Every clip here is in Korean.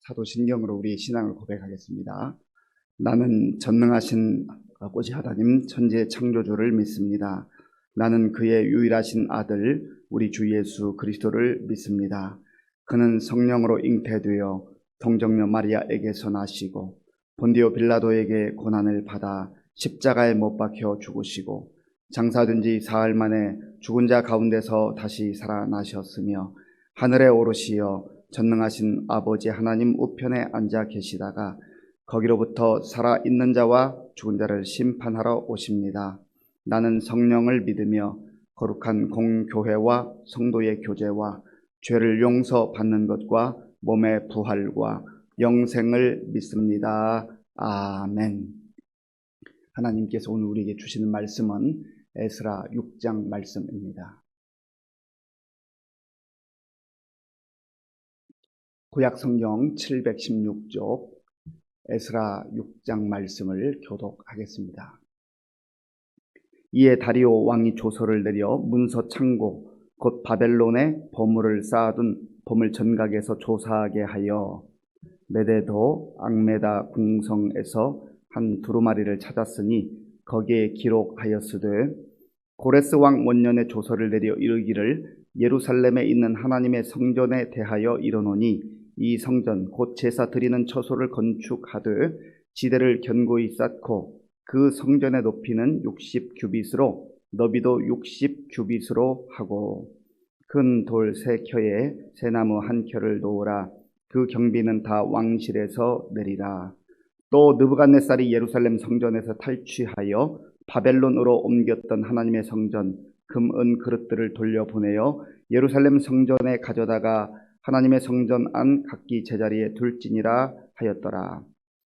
사도신경으로 우리 신앙을 고백하겠습니다. 나는 전능하신 아버지 하나님 천지의 창조주를 믿습니다. 나는 그의 유일하신 아들 우리 주 예수 그리스도를 믿습니다. 그는 성령으로 잉태되어 동정녀 마리아에게서 나시고 본디오 빌라도에게 고난을 받아 십자가에 못 박혀 죽으시고 장사된 지 사흘 만에 죽은 자 가운데서 다시 살아나셨으며 하늘에 오르시어 전능하신 아버지 하나님 우편에 앉아 계시다가 거기로부터 살아있는 자와 죽은 자를 심판하러 오십니다. 나는 성령을 믿으며 거룩한 공교회와 성도의 교제와 죄를 용서받는 것과 몸의 부활과 영생을 믿습니다. 아멘. 하나님께서 오늘 우리에게 주시는 말씀은 에스라 6장 말씀입니다. 구약 성경 716쪽 에스라 6장 말씀을 교독하겠습니다. 이에 다리오 왕이 조서를 내려 문서 창고 곧 바벨론에 보물을 쌓아둔 보물 전각에서 조사하게 하여 메데도 앙메다 궁성에서 한 두루마리를 찾았으니 거기에 기록하였으되 고레스 왕 원년에 조서를 내려 이르기를 예루살렘에 있는 하나님의 성전에 대하여 이르노니 이 성전 곧 제사 드리는 처소를 건축하되 지대를 견고히 쌓고 그 성전의 높이는 60규빗으로 너비도 60규빗으로 하고 큰 돌 3켜에 새나무 1켜를 놓으라. 그 경비는 다 왕실에서 내리라. 또 느부갓네살이 예루살렘 성전에서 탈취하여 바벨론으로 옮겼던 하나님의 성전 금, 은 그릇들을 돌려보내어 예루살렘 성전에 가져다가 하나님의 성전 안 각기 제자리에 둘지니라 하였더라.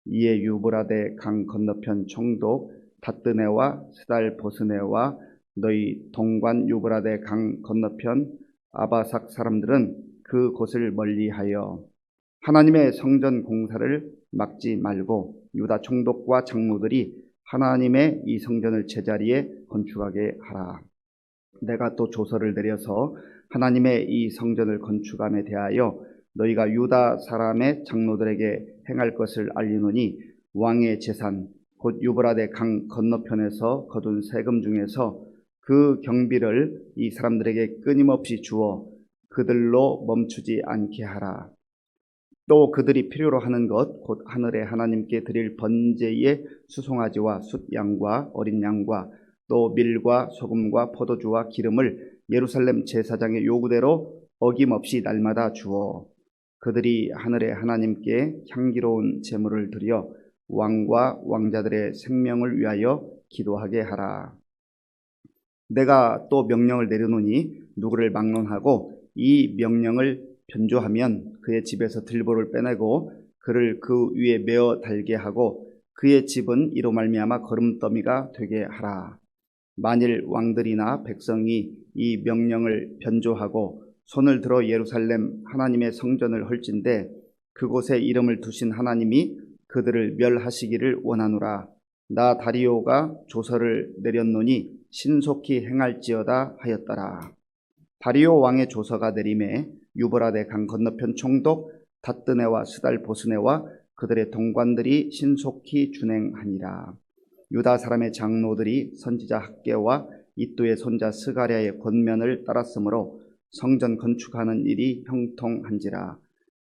이에 유브라데 강 건너편 총독 다뜨네와 스달보스네와 너희 동관 유브라데 강 건너편 아바삭 사람들은 그 곳을 멀리하여 하나님의 성전 공사를 막지 말고 유다 총독과 장로들이 하나님의 이 성전을 제자리에 건축하게 하라. 내가 또 조서를 내려서 하나님의 이 성전을 건축함에 대하여 너희가 유다 사람의 장로들에게 행할 것을 알리노니 왕의 재산 곧 유브라데 강 건너편에서 거둔 세금 중에서 그 경비를 이 사람들에게 끊임없이 주어 그들로 멈추지 않게 하라. 또 그들이 필요로 하는 것 곧 하늘의 하나님께 드릴 번제의 수송아지와 숫양과 어린 양과 또 밀과 소금과 포도주와 기름을 예루살렘 제사장의 요구대로 어김없이 날마다 주어 그들이 하늘의 하나님께 향기로운 제물을 드려 왕과 왕자들의 생명을 위하여 기도하게 하라. 내가 또 명령을 내려놓으니 누구를 막론하고 이 명령을 변조하면 그의 집에서 들보를 빼내고 그를 그 위에 메어 달게 하고 그의 집은 이로 말미암아 거름더미가 되게 하라. 만일 왕들이나 백성이 이 명령을 변조하고 손을 들어 예루살렘 하나님의 성전을 헐진대 그곳에 이름을 두신 하나님이 그들을 멸하시기를 원하노라. 나 다리오가 조서를 내렸노니 신속히 행할지어다 하였더라. 다리오 왕의 조서가 내림에 유브라데 강 건너편 총독 다뜨네와 스달보스네와 그들의 동관들이 신속히 준행하니라. 유다 사람의 장로들이 선지자 학개와 이또의 손자 스가랴의 권면을 따랐으므로 성전 건축하는 일이 형통한지라.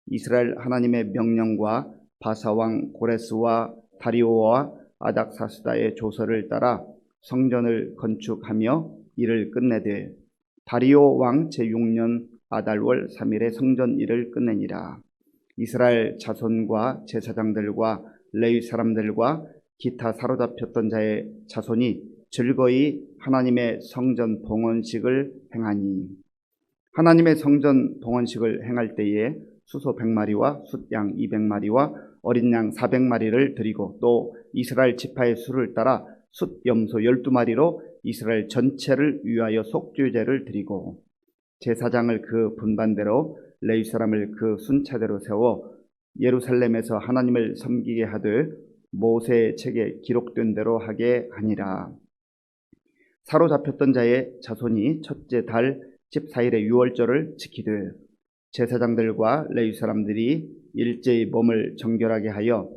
이스라엘 하나님의 명령과 바사왕 고레스와 다리오와 아닥사스다의 조서를 따라 성전을 건축하며 이를 끝내되 다리오 왕 제6년 아달월 3일에 성전 일을 끝내니라. 이스라엘 자손과 제사장들과 레위 사람들과 기타 사로잡혔던 자의 자손이 즐거이 하나님의 성전 봉헌식을 행하니 하나님의 성전 봉헌식을 행할 때에 수소 100마리와 숫양 200마리와 어린 양 400마리를 드리고 또 이스라엘 지파의 수를 따라 숫염소 12마리로 이스라엘 전체를 위하여 속죄제를 드리고 제사장을 그 분반대로 레위 사람을 그 순차대로 세워 예루살렘에서 하나님을 섬기게 하되 모세의 책에 기록된 대로 하게 하니라. 사로잡혔던 자의 자손이 첫째 달 14일의 유월절을 지키되 제사장들과 레위 사람들이 일제히 몸을 정결하게 하여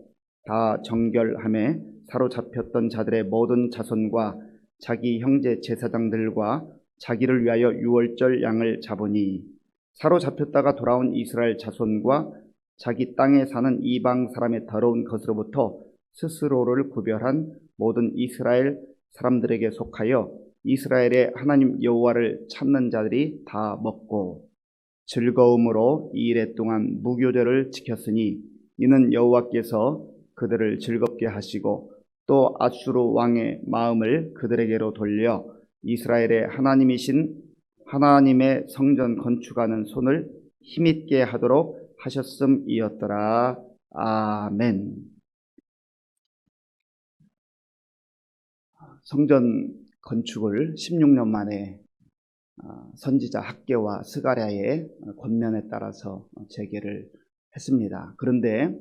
다 정결함에 사로잡혔던 자들의 모든 자손과 자기 형제 제사장들과 자기를 위하여 유월절 양을 잡으니 사로잡혔다가 돌아온 이스라엘 자손과 자기 땅에 사는 이방 사람의 더러운 것으로부터 스스로를 구별한 모든 이스라엘 사람들에게 속하여 이스라엘의 하나님 여호와를 찾는 자들이 다 먹고 즐거움으로 2일 동안 무교절을 지켰으니 이는 여호와께서 그들을 즐겁게 하시고 또 아수르 왕의 마음을 그들에게로 돌려 이스라엘의 하나님이신 하나님의 성전 건축하는 손을 힘있게 하도록 하셨음이었더라. 아멘. 성전 건축을 16년 만에 선지자 학개와 스가랴의 권면에 따라서 재개를 했습니다. 그런데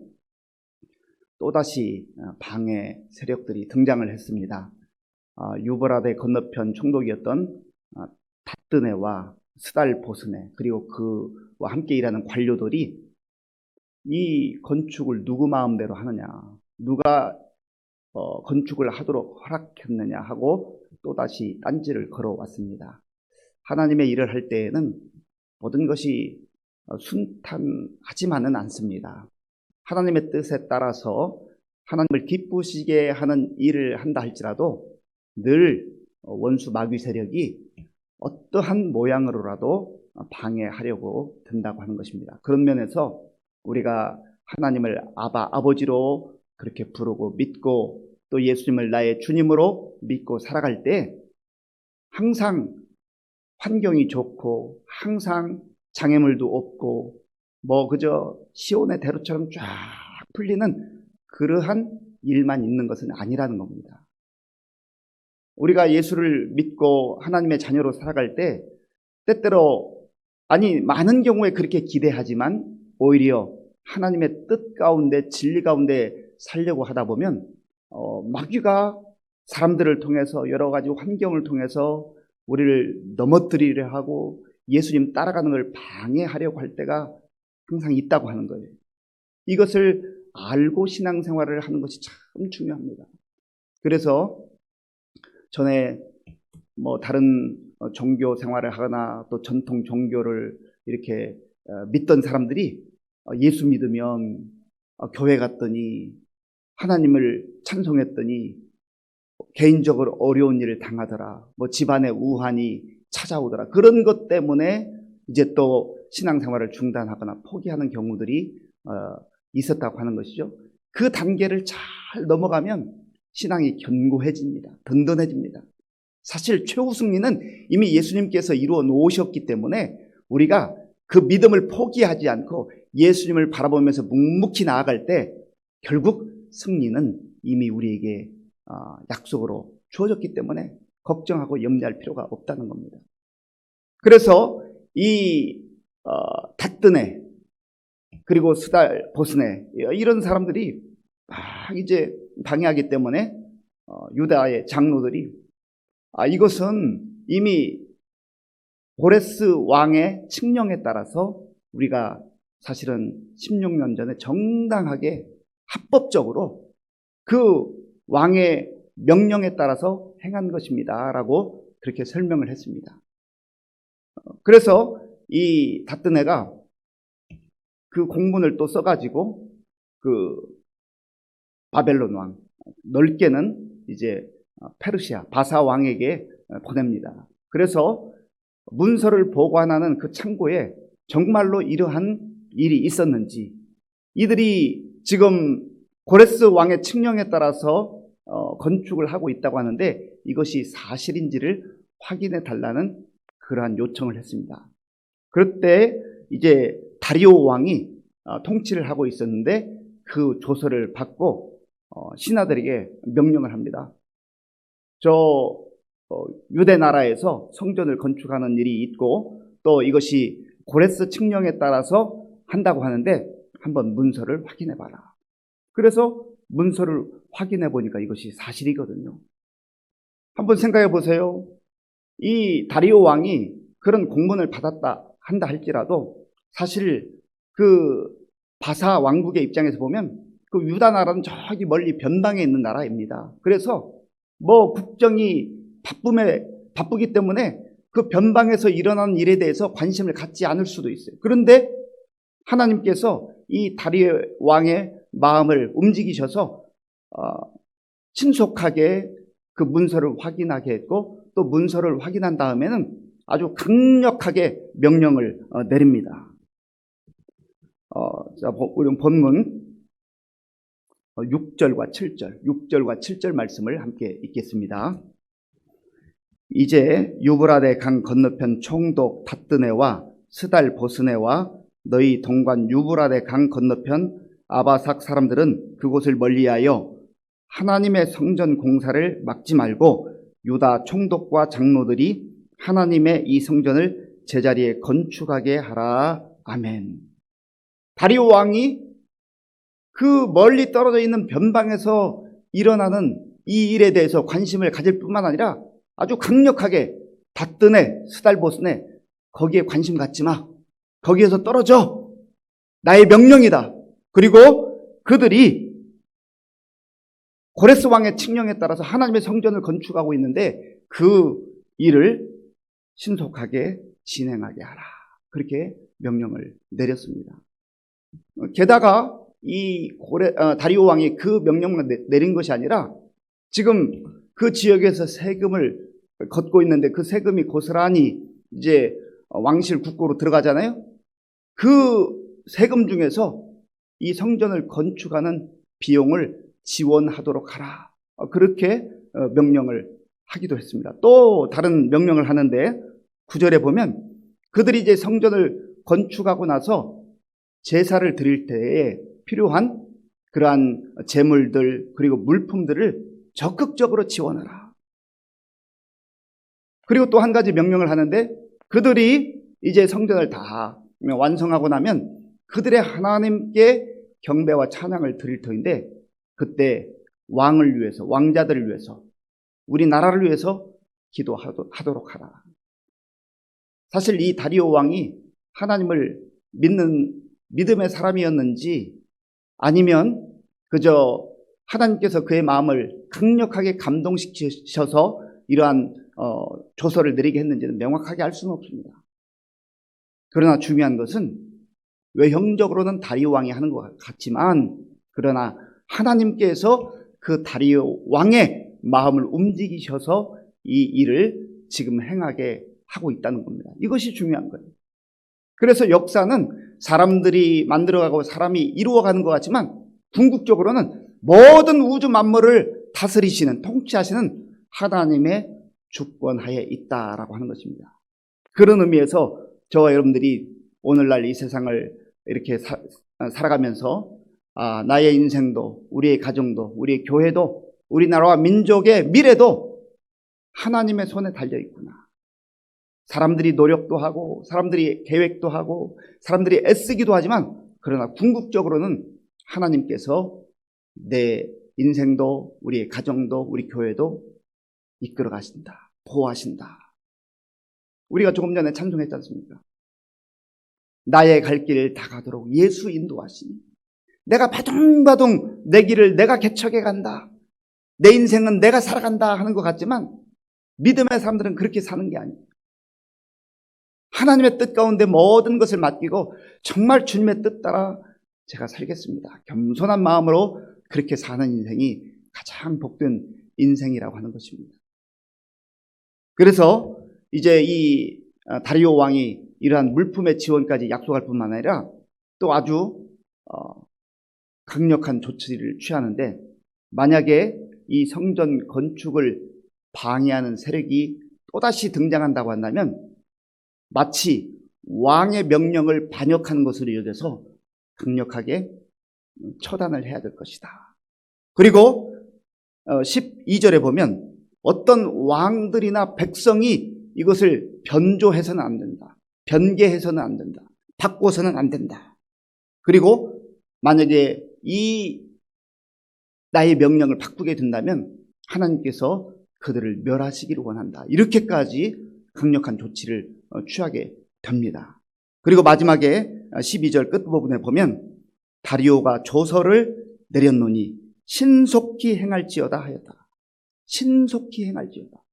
또다시 방해 세력들이 등장을 했습니다. 유브라데 건너편 총독이었던 닷드네와 스달보스네 그리고 그와 함께 일하는 관료들이 이 건축을 누구 마음대로 하느냐, 누가 건축을 하도록 허락했느냐 하고 또다시 딴지를 걸어왔습니다. 하나님의 일을 할 때에는 모든 것이 순탄하지만은 않습니다. 하나님의 뜻에 따라서 하나님을 기쁘시게 하는 일을 한다 할지라도 늘 원수 마귀 세력이 어떠한 모양으로라도 방해하려고 든다고 하는 것입니다. 그런 면에서 우리가 하나님을 아버지로 그렇게 부르고 믿고 또 예수님을 나의 주님으로 믿고 살아갈 때 항상 환경이 좋고 항상 장애물도 없고 그저 시온의 대로처럼 쫙 풀리는 그러한 일만 있는 것은 아니라는 겁니다. 우리가 예수를 믿고 하나님의 자녀로 살아갈 때 때때로 많은 경우에 그렇게 기대하지만 오히려 하나님의 뜻 가운데 진리 가운데 살려고 하다 보면 마귀가 사람들을 통해서 여러 가지 환경을 통해서 우리를 넘어뜨리려 하고 예수님 따라가는 걸 방해하려고 할 때가 항상 있다고 하는 거예요. 이것을 알고 신앙생활을 하는 것이 참 중요합니다. 그래서 전에 다른 종교 생활을 하거나 또 전통 종교를 이렇게 믿던 사람들이 예수 믿으면 교회 갔더니 하나님을 찬송했더니 개인적으로 어려운 일을 당하더라. 집안에 우환이 찾아오더라. 그런 것 때문에 이제 또 신앙생활을 중단하거나 포기하는 경우들이 있었다고 하는 것이죠. 그 단계를 잘 넘어가면 신앙이 견고해집니다. 든든해집니다. 사실 최후 승리는 이미 예수님께서 이루어 놓으셨기 때문에 우리가 그 믿음을 포기하지 않고 예수님을 바라보면서 묵묵히 나아갈 때 결국 승리는 이미 우리에게 약속으로 주어졌기 때문에 걱정하고 염려할 필요가 없다는 겁니다. 그래서 이 닷드네 그리고 스달보스네 이런 사람들이 막 이제 방해하기 때문에 유다의 장로들이 이것은 이미 고레스 왕의 칙령에 따라서 우리가 사실은 16년 전에 정당하게 합법적으로 그 왕의 명령에 따라서 행한 것입니다 라고 그렇게 설명을 했습니다. 그래서 이 닷드네가 그 공문을 또 써가지고 그 바벨론 왕, 넓게는 이제 페르시아 바사 왕에게 보냅니다. 그래서 문서를 보관하는 그 창고에 정말로 이러한 일이 있었는지, 이들이 지금 고레스 왕의 칙령에 따라서 건축을 하고 있다고 하는데 이것이 사실인지를 확인해 달라는 그러한 요청을 했습니다. 그럴 때 이제 다리오 왕이 통치를 하고 있었는데 그 조서를 받고 신하들에게 명령을 합니다. 유대 나라에서 성전을 건축하는 일이 있고 또 이것이 고레스 칙령에 따라서 한다고 하는데 한번 문서를 확인해 봐라. 그래서 문서를 확인해 보니까 이것이 사실이거든요. 한번 생각해 보세요. 이 다리오 왕이 그런 공문을 받았다 한다 할지라도 사실 그 바사 왕국의 입장에서 보면 그 유다 나라는 저기 멀리 변방에 있는 나라입니다. 그래서 뭐 국정이 바쁘기 때문에 그 변방에서 일어나는 일에 대해서 관심을 갖지 않을 수도 있어요. 그런데 하나님께서 이 다리오 왕의 마음을 움직이셔서 신속하게 그 문서를 확인하게 했고, 또 문서를 확인한 다음에는 아주 강력하게 명령을 내립니다. 자, 우리 본문 6절과 7절 말씀을 함께 읽겠습니다. 이제 유브라데 강 건너편 총독 닷드네와 스달 보스네와 너희 동관 유브라데 강 건너편 아바삭 사람들은 그곳을 멀리하여 하나님의 성전 공사를 막지 말고 유다 총독과 장로들이 하나님의 이 성전을 제자리에 건축하게 하라. 아멘. 다리오 왕이 그 멀리 떨어져 있는 변방에서 일어나는 이 일에 대해서 관심을 가질 뿐만 아니라 아주 강력하게 닷드네, 스달보스네, 거기에 관심 갖지 마. 거기에서 떨어져. 나의 명령이다. 그리고 그들이 고레스 왕의 칙령에 따라서 하나님의 성전을 건축하고 있는데 그 일을 신속하게 진행하게 하라. 그렇게 명령을 내렸습니다. 게다가 이 다리오 왕이 그 명령만 내린 것이 아니라 지금 그 지역에서 세금을 걷고 있는데 그 세금이 고스란히 이제 왕실 국고로 들어가잖아요. 그 세금 중에서 이 성전을 건축하는 비용을 지원하도록 하라. 그렇게 명령을 하기도 했습니다. 또 다른 명령을 하는데 9절에 보면 그들이 이제 성전을 건축하고 나서 제사를 드릴 때에 필요한 그러한 재물들 그리고 물품들을 적극적으로 지원하라. 그리고 또 한 가지 명령을 하는데 그들이 이제 성전을 다 완성하고 나면 그들의 하나님께 경배와 찬양을 드릴 터인데 그때 왕을 위해서, 왕자들을 위해서, 우리나라를 위해서 기도하도록 하라. 사실 이 다리오 왕이 하나님을 믿는 믿음의 사람이었는지 아니면 그저 하나님께서 그의 마음을 강력하게 감동시키셔서 이러한 조서를 내리게 했는지는 명확하게 알 수는 없습니다. 그러나 중요한 것은 외형적으로는 다리오 왕이 하는 것 같지만 그러나 하나님께서 그 다리오 왕의 마음을 움직이셔서 이 일을 지금 행하게 하고 있다는 겁니다. 이것이 중요한 거예요. 그래서 역사는 사람들이 만들어가고 사람이 이루어가는 것 같지만 궁극적으로는 모든 우주 만물을 다스리시는, 통치하시는 하나님의 주권하에 있다라고 하는 것입니다. 그런 의미에서 저와 여러분들이 오늘날 이 세상을 이렇게 살아가면서 나의 인생도, 우리의 가정도, 우리의 교회도, 우리나라와 민족의 미래도 하나님의 손에 달려 있구나. 사람들이 노력도 하고 사람들이 계획도 하고 사람들이 애쓰기도 하지만 그러나 궁극적으로는 하나님께서 내 인생도 우리의 가정도 우리 교회도 이끌어 가신다. 보호하신다. 우리가 조금 전에 찬송했지 않습니까? 나의 갈 길 다 가도록 예수 인도하시니 내가 바둥바둥 내 길을 내가 개척해 간다. 내 인생은 내가 살아간다 하는 것 같지만 믿음의 사람들은 그렇게 사는 게 아니에요. 하나님의 뜻 가운데 모든 것을 맡기고 정말 주님의 뜻 따라 제가 살겠습니다. 겸손한 마음으로 그렇게 사는 인생이 가장 복된 인생이라고 하는 것입니다. 그래서 이제 이 다리오 왕이 이러한 물품의 지원까지 약속할 뿐만 아니라 또 아주 강력한 조치를 취하는데 만약에 이 성전 건축을 방해하는 세력이 또다시 등장한다고 한다면 마치 왕의 명령을 반역하는 것으로 여겨서 강력하게 처단을 해야 될 것이다. 그리고 12절에 보면 어떤 왕들이나 백성이 이것을 변조해서는 안 된다. 변개해서는 안 된다. 바꿔서는 안 된다. 그리고 만약에 이 나의 명령을 바꾸게 된다면 하나님께서 그들을 멸하시기를 원한다. 이렇게까지 강력한 조치를 취하게 됩니다. 그리고 마지막에 12절 끝부분에 보면 다리오가 조서를 내렸노니 신속히 행할지어다 하였다. 신속히 행할지어다.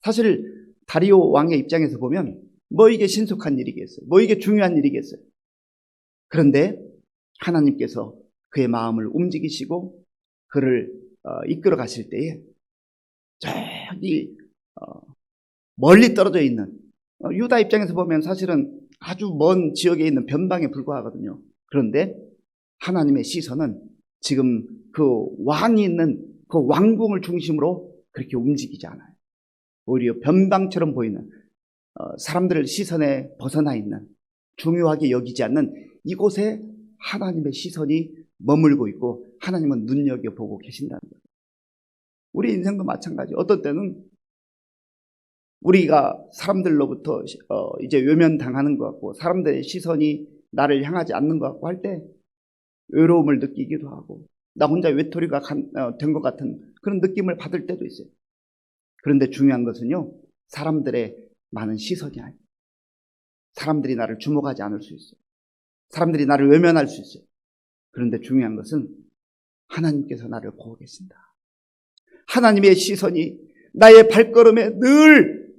사실 다리오 왕의 입장에서 보면 뭐 이게 신속한 일이겠어요? 뭐 이게 중요한 일이겠어요? 그런데 하나님께서 그의 마음을 움직이시고 그를 이끌어 가실 때에 저기 멀리 떨어져 있는 유다 입장에서 보면 사실은 아주 먼 지역에 있는 변방에 불과하거든요. 그런데 하나님의 시선은 지금 그 왕이 있는 그 왕궁을 중심으로 그렇게 움직이지 않아요. 오히려 변방처럼 보이는 사람들의 시선에 벗어나 있는 중요하게 여기지 않는 이곳에 하나님의 시선이 머물고 있고 하나님은 눈여겨보고 계신다는 거예요. 우리 인생도 마찬가지. 어떤 때는 우리가 사람들로부터 이제 외면당하는 것 같고 사람들의 시선이 나를 향하지 않는 것 같고 할 때 외로움을 느끼기도 하고 나 혼자 외톨이가 된 것 같은 그런 느낌을 받을 때도 있어요. 그런데 중요한 것은요, 사람들의 많은 시선이 아니에요. 사람들이 나를 주목하지 않을 수 있어요. 사람들이 나를 외면할 수 있어요. 그런데 중요한 것은 하나님께서 나를 보고 계신다. 하나님의 시선이 나의 발걸음에 늘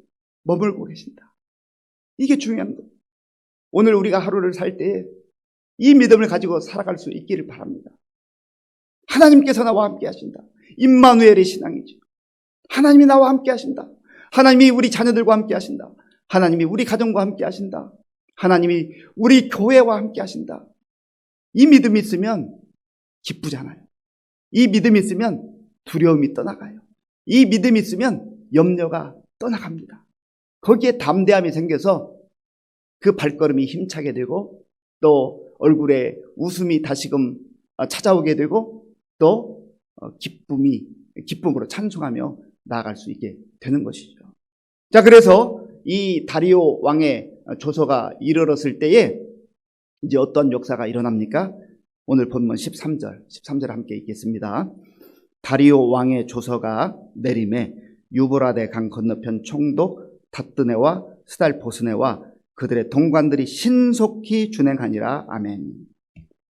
머물고 계신다. 이게 중요한 거예요. 오늘 우리가 하루를 살 때에 이 믿음을 가지고 살아갈 수 있기를 바랍니다. 하나님께서 나와 함께 하신다. 임마누엘의 신앙이죠. 하나님이 나와 함께 하신다. 하나님이 우리 자녀들과 함께 하신다. 하나님이 우리 가정과 함께 하신다. 하나님이 우리 교회와 함께 하신다. 이 믿음이 있으면 기쁘잖아요. 이 믿음이 있으면 두려움이 떠나가요. 이 믿음이 있으면 염려가 떠나갑니다. 거기에 담대함이 생겨서 그 발걸음이 힘차게 되고 또 얼굴에 웃음이 다시금 찾아오게 되고 또 기쁨으로 찬송하며 나아갈 수 있게 되는 것이죠. 자, 그래서 이 다리오 왕의 조서가 이르렀을 때에 이제 어떤 역사가 일어납니까? 오늘 본문 13절 함께 읽겠습니다. 다리오 왕의 조서가 내림에 유브라데 강 건너편 총독 다뜨네와 스달보스네와 그들의 동관들이 신속히 준행하니라. 아멘.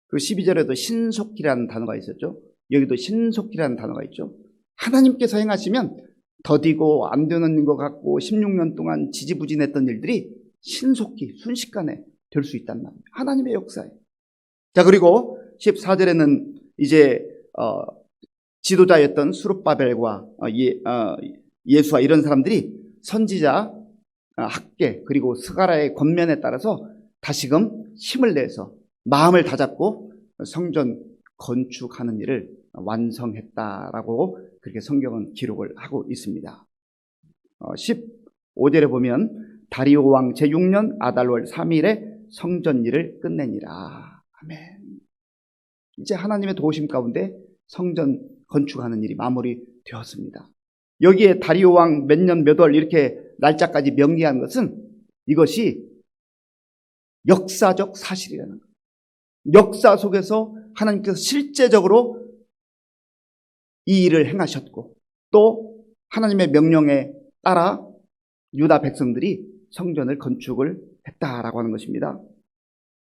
그 12절에도 신속히라는 단어가 있었죠. 여기도 신속히라는 단어가 있죠. 하나님께서 행하시면 더디고 안 되는 것 같고 16년 동안 지지부진했던 일들이 신속히 순식간에 될 수 있단 말이에요. 하나님의 역사예요. 자, 그리고 14절에는 이제 지도자였던 수룹바벨과 예수와 이런 사람들이 선지자 학계 그리고 스가랴의 권면에 따라서 다시금 힘을 내서 마음을 다잡고 성전 건축하는 일을 완성했다라고 그렇게 성경은 기록을 하고 있습니다. 15절에 보면 다리오 왕 제6년 아달월 3일에 성전 일을 끝내니라. 아멘. 이제 하나님의 도우심 가운데 성전 건축하는 일이 마무리되었습니다. 여기에 다리오 왕 몇 년 몇 월 이렇게 날짜까지 명기한 것은 이것이 역사적 사실이라는 거예요. 역사 속에서 하나님께서 실제적으로 이 일을 행하셨고 또 하나님의 명령에 따라 유다 백성들이 성전을 건축을 했다라고 하는 것입니다.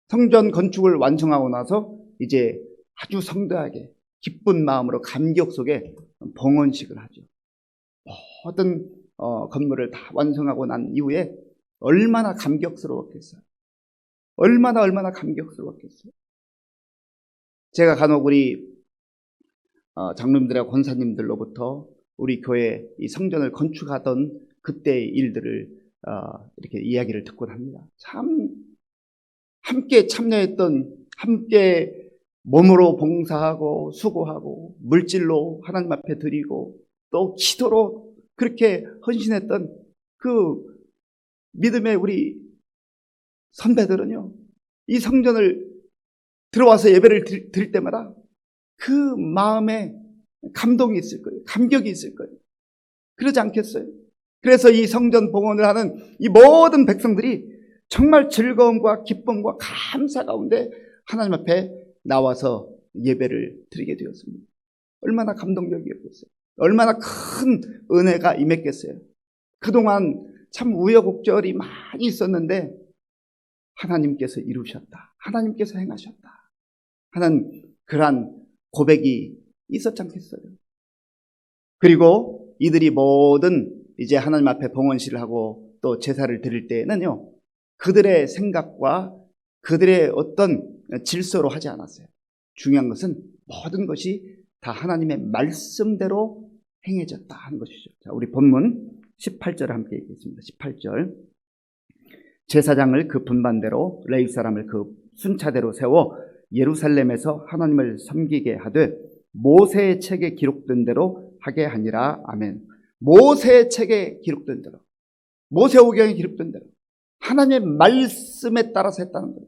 성전 건축을 완성하고 나서 이제 아주 성대하게 기쁜 마음으로 감격 속에 봉헌식을 하죠. 모든 건물을 다 완성하고 난 이후에 얼마나 감격스러웠겠어요. 얼마나 감격스러웠겠어요. 제가 간혹 우리 장로님들과 권사님들로부터 우리 교회 이 성전을 건축하던 그때의 일들을 이렇게 이야기를 듣곤 합니다. 참 함께 참여했던, 함께 몸으로 봉사하고 수고하고 물질로 하나님 앞에 드리고 또 기도로 그렇게 헌신했던 그 믿음의 우리 선배들은요, 이 성전을 들어와서 예배를 드릴 때마다 그 마음에 감동이 있을 거예요. 감격이 있을 거예요. 그러지 않겠어요? 그래서 이 성전 봉헌을 하는 이 모든 백성들이 정말 즐거움과 기쁨과 감사 가운데 하나님 앞에 나와서 예배를 드리게 되었습니다. 얼마나 감동적이었겠어요. 얼마나 큰 은혜가 임했겠어요. 그동안 참 우여곡절이 많이 있었는데 하나님께서 이루셨다. 하나님께서 행하셨다. 하는 그러한 고백이 있었지 않겠어요? 그리고 이들이 모든 이제 하나님 앞에 봉헌식을 하고 또 제사를 드릴 때에는요, 그들의 생각과 그들의 어떤 질서로 하지 않았어요. 중요한 것은 모든 것이 다 하나님의 말씀대로 행해졌다 하는 것이죠. 자, 우리 본문 18절을 함께 읽겠습니다. 18절. 제사장을 그 분반대로 레위 사람을 그 순차대로 세워 예루살렘에서 하나님을 섬기게 하되 모세의 책에 기록된 대로 하게 하니라. 아멘. 모세의 책에 기록된 대로, 모세오경에 기록된 대로 하나님의 말씀에 따라서 했다는 거예요.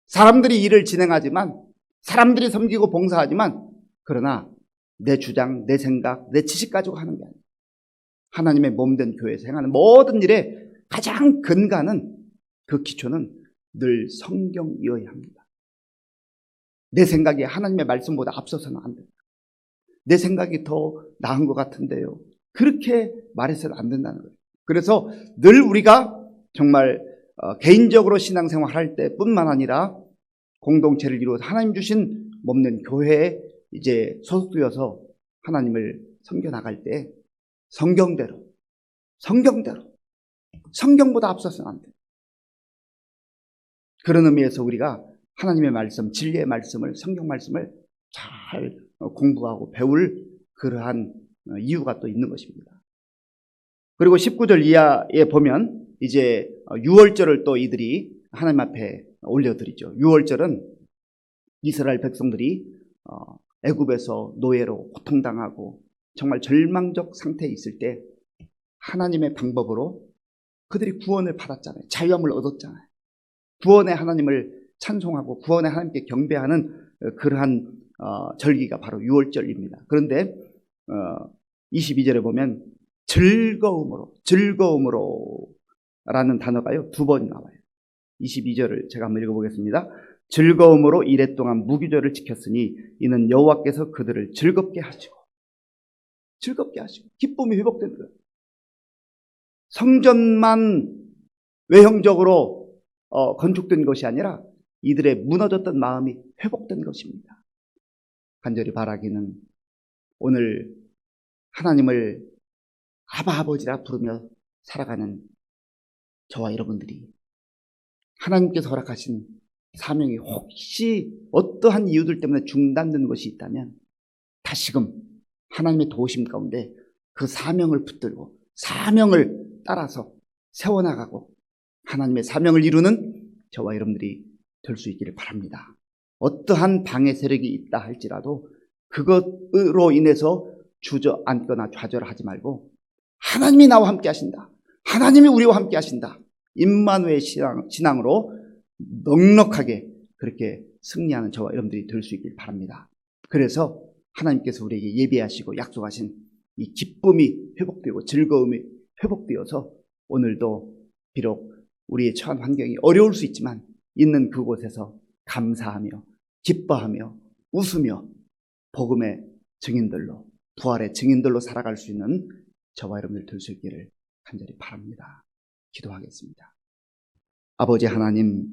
사람들이 일을 진행하지만, 사람들이 섬기고 봉사하지만, 그러나 내 주장, 내 생각, 내 지식 가지고 하는 게 아니에요. 하나님의 몸된 교회에서 행하는 모든 일에 가장 근간은, 그 기초는 늘 성경이어야 합니다. 내 생각이 하나님의 말씀보다 앞서서는 안 된다. 내 생각이 더 나은 것 같은데요, 그렇게 말해서는 안 된다는 거예요. 그래서 늘 우리가 정말 개인적으로 신앙생활 할 때뿐만 아니라 공동체를 이루어서 하나님 주신 몸된 교회에 이제 소속되어서 하나님을 섬겨 나갈 때 성경대로, 성경보다 앞서서는 안 돼요. 그런 의미에서 우리가 하나님의 말씀, 진리의 말씀을, 성경 말씀을 잘 공부하고 배울 그러한 이유가 또 있는 것입니다. 그리고 19절 이하에 보면 이제 유월절을 또 이들이 하나님 앞에 올려드리죠. 유월절은 이스라엘 백성들이 애굽에서 노예로 고통당하고 정말 절망적 상태에 있을 때 하나님의 방법으로 그들이 구원을 받았잖아요. 자유함을 얻었잖아요. 구원의 하나님을 찬송하고 구원의 하나님께 경배하는 그러한 절기가 바로 유월절입니다. 그런데 22절에 보면 즐거움으로 라는 단어가요, 2번 나와요. 22절을 제가 한번 읽어보겠습니다. 즐거움으로 이랫동안 무교절을 지켰으니 이는 여호와께서 그들을 즐겁게 하시고 기쁨이 회복된 거예요. 성전만 외형적으로 건축된 것이 아니라 이들의 무너졌던 마음이 회복된 것입니다. 간절히 바라기는 오늘 하나님을 아바 아버지라 부르며 살아가는 저와 여러분들이 하나님께서 허락하신 사명이 혹시 어떠한 이유들 때문에 중단된 것이 있다면 다시금 하나님의 도우심 가운데 그 사명을 붙들고 사명을 따라서 세워나가고 하나님의 사명을 이루는 저와 여러분들이 될 수 있기를 바랍니다. 어떠한 방해 세력이 있다 할지라도 그것으로 인해서 주저앉거나 좌절하지 말고 하나님이 나와 함께 하신다, 하나님이 우리와 함께 하신다, 임마누엘 신앙으로 넉넉하게 그렇게 승리하는 저와 여러분들이 될 수 있길 바랍니다. 그래서 하나님께서 우리에게 예비하시고 약속하신 이 기쁨이 회복되고 즐거움이 회복되어서 오늘도 비록 우리의 처한 환경이 어려울 수 있지만 있는 그곳에서 감사하며 기뻐하며 웃으며 복음의 증인들로, 부활의 증인들로 살아갈 수 있는 저와 여러분들 될 수 있기를 간절히 바랍니다. 기도하겠습니다. 아버지 하나님,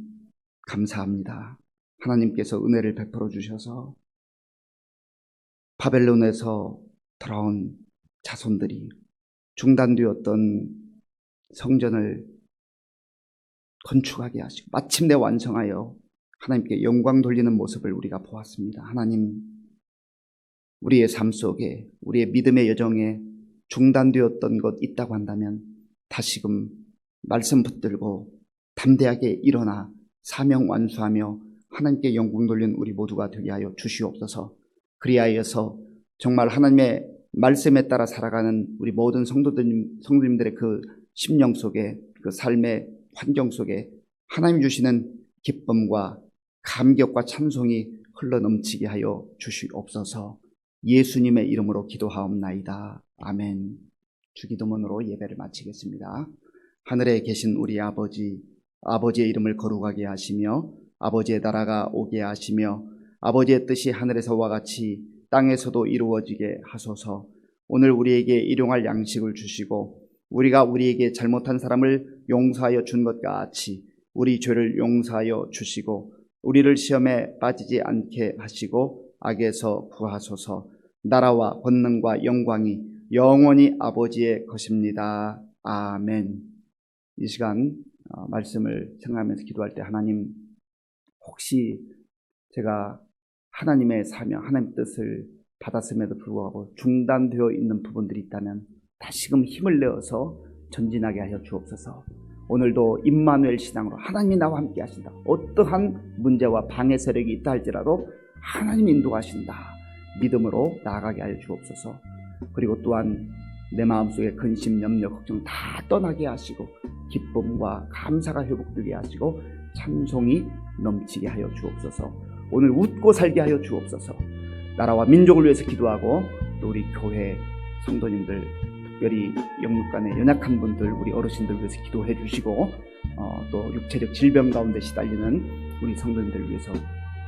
감사합니다. 하나님께서 은혜를 베풀어 주셔서 바벨론에서 돌아온 자손들이 중단되었던 성전을 건축하게 하시고 마침내 완성하여 하나님께 영광 돌리는 모습을 우리가 보았습니다. 하나님, 우리의 삶 속에, 우리의 믿음의 여정에 중단되었던 것 있다고 한다면 다시금 말씀 붙들고 담대하게 일어나 사명 완수하며 하나님께 영광 돌리는 우리 모두가 되게 하여 주시옵소서. 그리하여서 정말 하나님의 말씀에 따라 살아가는 우리 모든 성도님들의 그 심령 속에, 그 삶의 환경 속에 하나님 주시는 기쁨과 감격과 찬송이 흘러넘치게 하여 주시옵소서. 예수님의 이름으로 기도하옵나이다. 아멘. 주기도문으로 예배를 마치겠습니다. 하늘에 계신 우리 아버지, 아버지의 이름을 거룩하게 하시며 아버지의 나라가 오게 하시며 아버지의 뜻이 하늘에서와 같이 땅에서도 이루어지게 하소서. 오늘 우리에게 일용할 양식을 주시고 우리가 우리에게 잘못한 사람을 용서하여 준 것 같이 우리 죄를 용서하여 주시고 우리를 시험에 빠지지 않게 하시고 악에서 구하소서. 나라와 권능과 영광이 영원히 아버지의 것입니다. 아멘. 이 시간 말씀을 생각하면서 기도할 때 하나님, 혹시 제가 하나님의 사명, 하나님의 뜻을 받았음에도 불구하고 중단되어 있는 부분들이 있다면 다시금 힘을 내어서 전진하게 하여 주옵소서. 오늘도 임마누엘 신앙으로 하나님이 나와 함께 하신다. 어떠한 문제와 방해 세력이 있다 할지라도 하나님이 인도하신다. 믿음으로 나아가게 하여 주옵소서. 그리고 또한 내 마음속에 근심, 염려, 걱정 다 떠나게 하시고 기쁨과 감사가 회복되게 하시고 찬송이 넘치게 하여 주옵소서. 오늘 웃고 살게 하여 주옵소서. 나라와 민족을 위해서 기도하고 또 우리 교회 성도님들, 특별히 영육간에 연약한 분들, 우리 어르신들 위해서 기도해 주시고 또 육체적 질병 가운데 시달리는 우리 성도님들을 위해서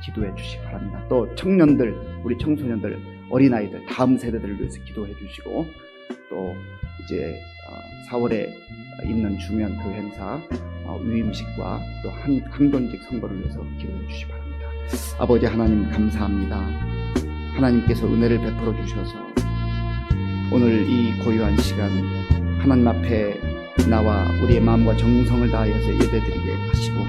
기도해 주시기 바랍니다. 또 청년들, 우리 청소년들, 어린아이들, 다음 세대들을 위해서 기도해 주시고 또 이제 4월에 있는 중요한 그 행사 위임식과 또 항존직 선거를 위해서 기도해 주시기 바랍니다. 아버지 하나님 감사합니다. 하나님께서 은혜를 베풀어 주셔서 오늘 이 고요한 시간 하나님 앞에 나와 우리의 마음과 정성을 다하여서 예배드리게 하시고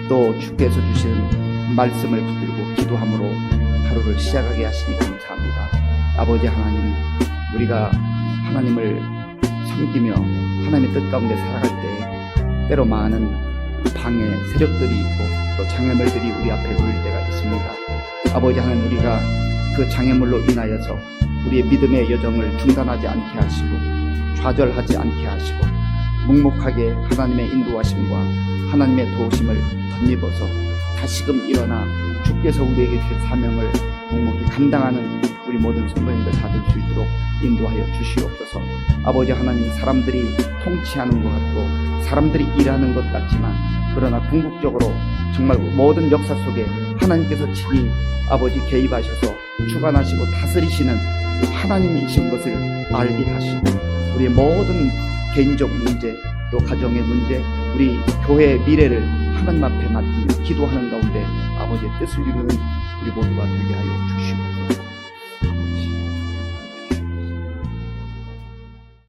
또 주께서 주시는 말씀을 붙들고 기도함으로 하루를 시작하게 하시니 감사합니다. 아버지 하나님, 우리가 하나님을 섬기며 하나님의 뜻 가운데 살아갈 때 때로 많은 방해 세력들이 있고 또 장애물들이 우리 앞에 놓일 때가 있습니다. 아버지 하나님, 우리가 그 장애물로 인하여서 우리의 믿음의 여정을 중단하지 않게 하시고 좌절하지 않게 하시고 묵묵하게 하나님의 인도하심과 하나님의 도우심을 덧입어서 다시금 일어나 주께서 우리에게 주신 사명을 묵묵히 감당하는 우리 모든 성도님들 다 될 수 있도록 인도하여 주시옵소서. 아버지 하나님, 사람들이 통치하는 것 같고 사람들이 일하는 것 같지만 그러나 궁극적으로 정말 모든 역사 속에 하나님께서 친히 아버지 개입하셔서 주관하시고 다스리시는 하나님이신 것을 알게 하시고 우리의 모든 개인적 문제 또 가정의 문제, 우리 교회의 미래를 하나님 앞에 맡기며 기도하는 가운데 아버지의 뜻을 이루는 우리 모두가 되게 하여 주시옵소서.